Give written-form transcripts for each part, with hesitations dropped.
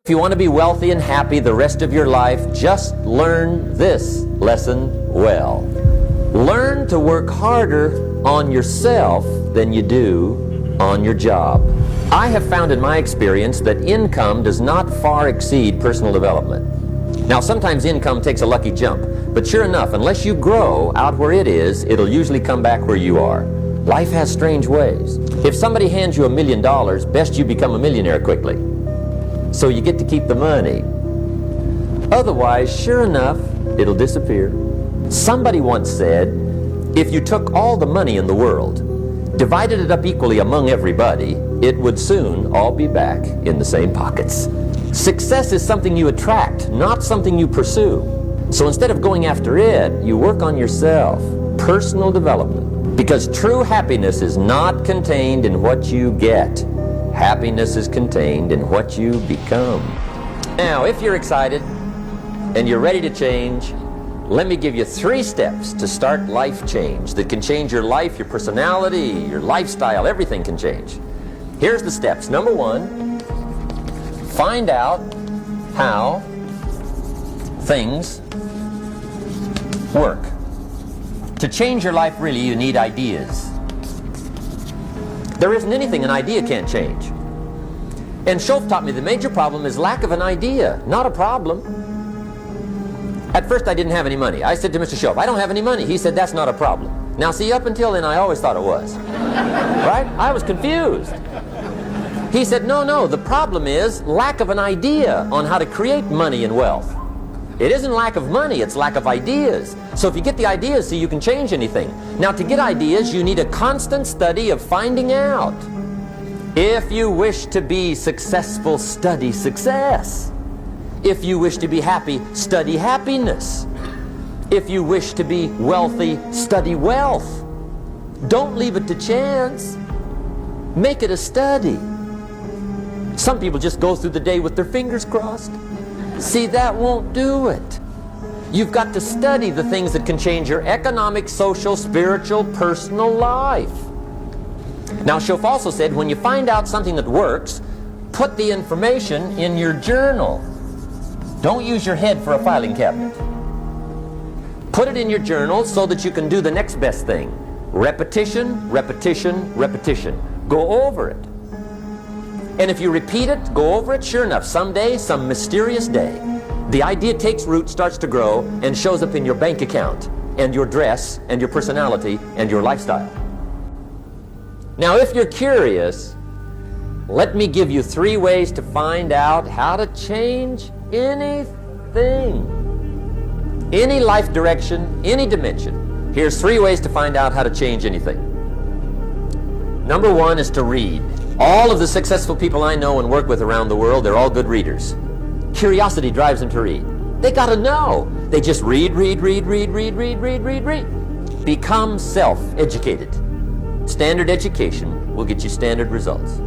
If you want to be wealthy and happy the rest of your life, just learn this lesson well. Learn to work harder on yourself than you do on your job. I have found in my experience that income does not far exceed personal development. Now, sometimes income takes a lucky jump, but sure enough, unless you grow out where it is, it'll usually come back where you are. Life has strange ways. If somebody hands you $1 million, best you become a millionaire quickly, so you get to keep the money. Otherwise, sure enough, it'll disappear. Somebody once said, if you took all the money in the world, divided it up equally among everybody, it would soon all be back in the same pockets. Success is something you attract, not something you pursue. So instead of going after it, you work on yourself. Personal development. Because true happiness is not contained in what you get. Happiness is contained in what you become. Now, if you're excited and you're ready to change, let me give you 3 steps to start life change that can change your life, your personality, your lifestyle, everything can change. Here's the steps. Number 1, find out how things work. To change your life, really, you need ideas. There isn't anything an idea can't change. And Schoff taught me the major problem is lack of an idea, not a problem. At first I didn't have any money. I said to Mr. Schoff, I don't have any money. He said, that's not a problem. Now see, up until then I always thought it was. Right? I was confused. He said, no, the problem is lack of an idea on how to create money and wealth. It isn't lack of money, it's lack of ideas. So if you get the ideas, so you can change anything. Now, to get ideas, you need a constant study of finding out. If you wish to be successful, study success. If you wish to be happy, study happiness. If you wish to be wealthy, study wealth. Don't leave it to chance. Make it a study. Some people just go through the day with their fingers crossed. See, that won't do it. You've got to study the things that can change your economic, social, spiritual, personal life. Now, Schoff also said, when you find out something that works, put the information in your journal. Don't use your head for a filing cabinet. Put it in your journal so that you can do the next best thing. Repetition, repetition, repetition. Go over it. And if you repeat it, go over it, sure enough, someday, some mysterious day, the idea takes root, starts to grow, and shows up in your bank account, and your dress, and your personality, and your lifestyle. Now, if you're curious, let me give you 3 ways to find out how to change anything. Any life direction, any dimension. Here's 3 ways to find out how to change anything. Number 1 is to read. All of the successful people I know and work with around the world, they're all good readers. Curiosity drives them to read. They gotta know. They just read. Become self-educated. Standard education will get you standard results.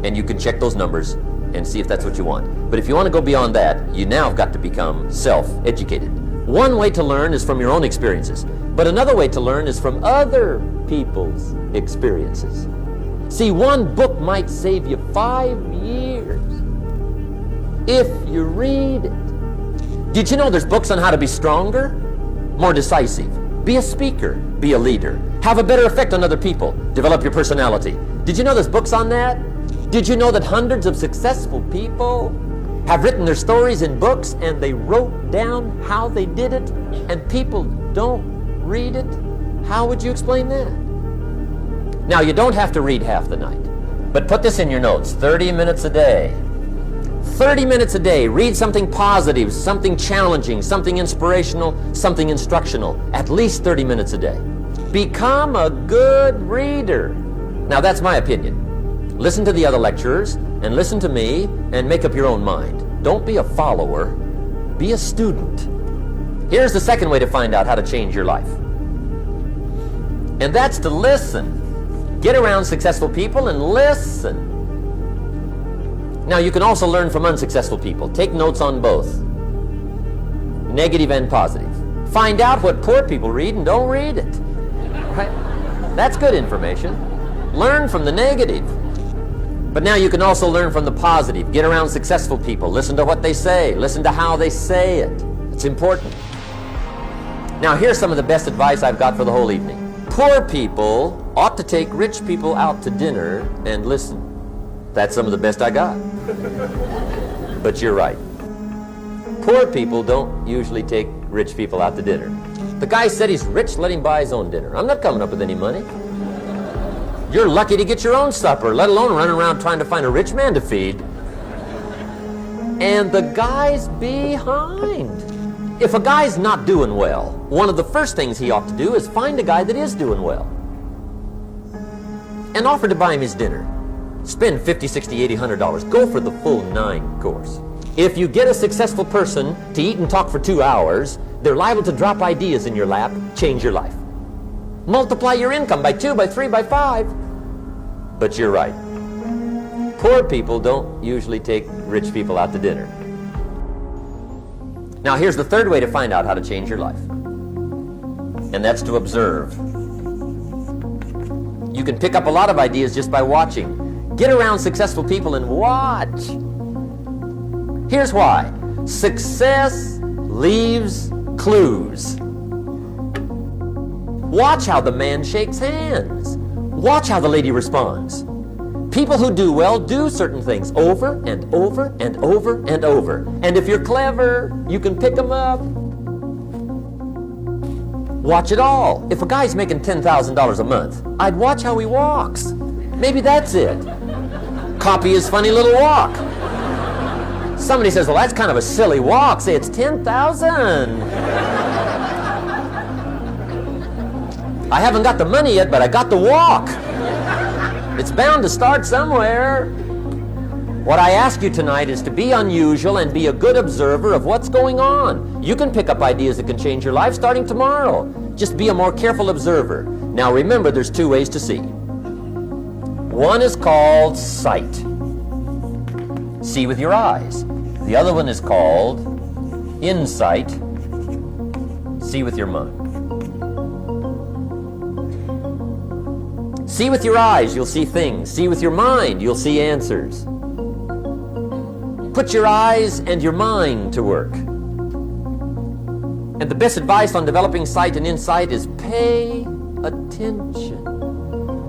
And you can check those numbers and see if that's what you want. But if you want to go beyond that, you now have got to become self-educated. One way to learn is from your own experiences. But another way to learn is from other people's experiences. See, one book might save you 5 years if you read it. Did you know there's books on how to be stronger, more decisive, be a speaker, be a leader, have a better effect on other people, develop your personality? Did you know there's books on that? Did you know that hundreds of successful people have written their stories in books and they wrote down how they did it, and people don't read it? How would you explain that? Now, you don't have to read half the night, but put this in your notes, 30 minutes a day. 30 minutes a day, read something positive, something challenging, something inspirational, something instructional, at least 30 minutes a day. Become a good reader. Now, that's my opinion. Listen to the other lecturers, and listen to me, and make up your own mind. Don't be a follower, be a student. Here's the second way to find out how to change your life. And that's to listen. Get around successful people and listen. Now, you can also learn from unsuccessful people. Take notes on both, negative and positive. Find out what poor people read and don't read it. Right? That's good information. Learn from the negative. But now you can also learn from the positive. Get around successful people. Listen to what they say. Listen to how they say it. It's important. Now here's some of the best advice I've got for the whole evening. Poor people ought to take rich people out to dinner and listen. That's some of the best I got. But you're right. Poor people don't usually take rich people out to dinner. The guy said he's rich, let him buy his own dinner. I'm not coming up with any money. You're lucky to get your own supper, let alone running around trying to find a rich man to feed. And the guy's behind. If a guy's not doing well, one of the first things he ought to do is find a guy that is doing well and offer to buy him his dinner. Spend $50, $60, $80, $100. Go for the full 9 course. If you get a successful person to eat and talk for 2 hours, they're liable to drop ideas in your lap, change your life. Multiply your income by 2, by 3, by 5. But you're right. Poor people don't usually take rich people out to dinner. Now here's the third way to find out how to change your life. And that's to observe. You can pick up a lot of ideas just by watching. Get around successful people and watch. Here's why. Success leaves clues. Watch how the man shakes hands. Watch how the lady responds. People who do well do certain things over and over and over and over. And if you're clever, you can pick them up. Watch it all. If a guy's making $10,000 a month, I'd watch how he walks. Maybe that's it. Copy his funny little walk. Somebody says, well, that's kind of a silly walk. Say, it's 10,000. I haven't got the money yet, but I got the walk. It's bound to start somewhere. What I ask you tonight is to be unusual and be a good observer of what's going on. You can pick up ideas that can change your life starting tomorrow. Just be a more careful observer. Now remember, there's 2 ways to see. One is called sight. See with your eyes. The other one is called insight. See with your mind. See with your eyes, you'll see things. See with your mind, you'll see answers. Put your eyes and your mind to work. And the best advice on developing sight and insight is pay attention.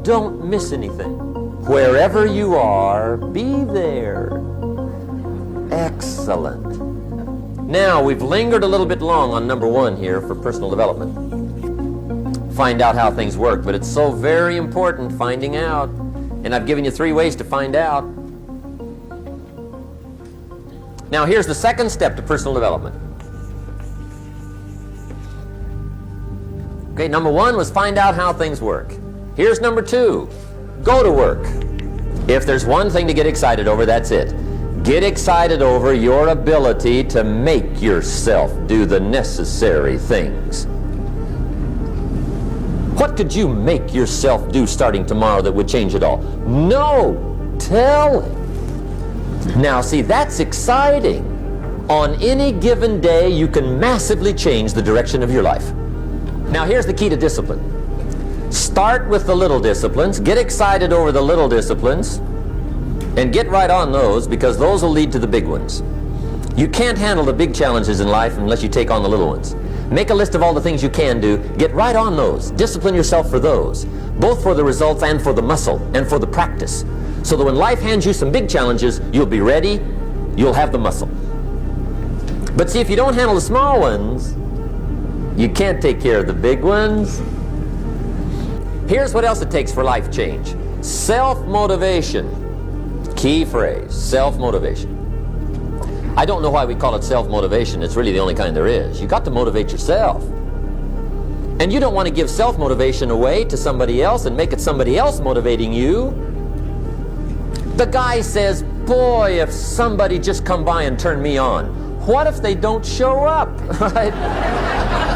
Don't miss anything. Wherever you are, be there. Excellent. Now, we've lingered a little bit long on number 1 here for personal development. Find out how things work, but it's so very important finding out. And I've given you 3 ways to find out. Now here's the second step to personal development. Okay, number 1 was find out how things work. Here's number 2, go to work. If there's one thing to get excited over, that's it. Get excited over your ability to make yourself do the necessary things. What could you make yourself do starting tomorrow that would change it all? No, tell him. Now see, that's exciting. On any given day, you can massively change the direction of your life. Now here's the key to discipline. Start with the little disciplines, get excited over the little disciplines, and get right on those, because those will lead to the big ones. You can't handle the big challenges in life unless you take on the little ones. Make a list of all the things you can do. Get right on those. Discipline yourself for those, both for the results and for the muscle and for the practice, so that when life hands you some big challenges, you'll be ready, you'll have the muscle. But see, if you don't handle the small ones, you can't take care of the big ones. Here's what else it takes for life change. Self-motivation. Key phrase, self-motivation. I don't know why we call it self-motivation. It's really the only kind there is. You got to motivate yourself. And you don't want to give self-motivation away to somebody else and make it somebody else motivating you. The guy says, boy, if somebody just come by and turn me on. What if they don't show up? Right?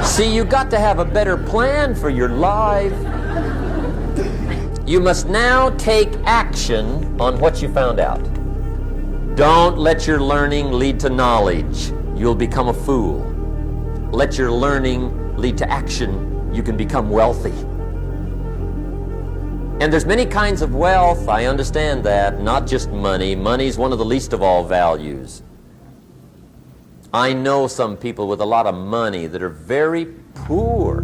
See, you got to have a better plan for your life. You must now take action on what you found out. Don't let your learning lead to knowledge. You'll become a fool. Let your learning lead to action. You can become wealthy. And there's many kinds of wealth, I understand that, not just money. Money's one of the least of all values. I know some people with a lot of money that are very poor.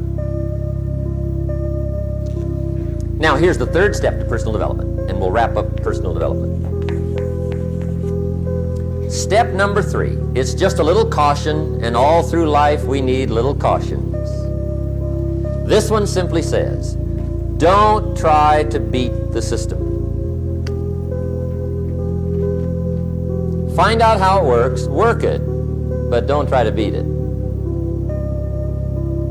Now, here's the third step to personal development, and we'll wrap up personal development. Step number 3, it's just a little caution, and all through life we need little cautions. This one simply says, don't try to beat the system. Find out how it works, work it, but don't try to beat it.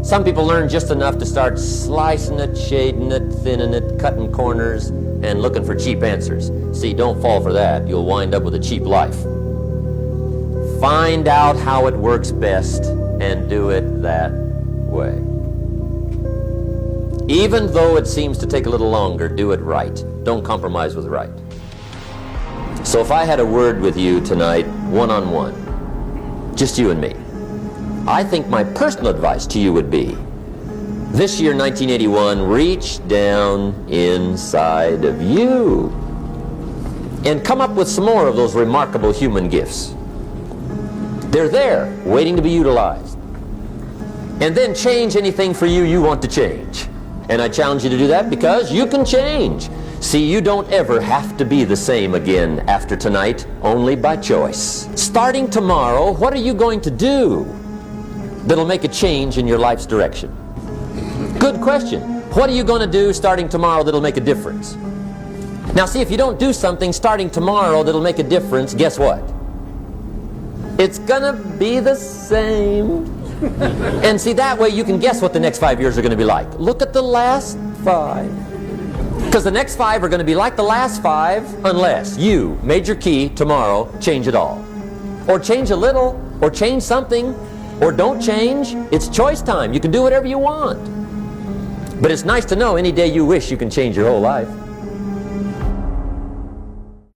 Some people learn just enough to start slicing it, shading it, thinning it, cutting corners, and looking for cheap answers. See, don't fall for that. You'll wind up with a cheap life. Find out how it works best and do it that way. Even though it seems to take a little longer, do it right. Don't compromise with right. So if I had a word with you tonight, one-on-one, just you and me, I think my personal advice to you would be, this year, 1981, reach down inside of you and come up with some more of those remarkable human gifts. They're there, waiting to be utilized. And then change anything for you you want to change. And I challenge you to do that because you can change. See, you don't ever have to be the same again after tonight, only by choice. Starting tomorrow, what are you going to do that'll make a change in your life's direction? Good question. What are you going to do starting tomorrow that'll make a difference? Now see, if you don't do something starting tomorrow that'll make a difference, guess what? It's gonna be the same. And see, that way you can guess what the next 5 years are going to be like. Look at the last 5. Because the next 5 are going to be like the last 5 unless you, major key, tomorrow, change it all. Or change a little, or change something, or don't change. It's choice time. You can do whatever you want. But it's nice to know any day you wish you can change your whole life.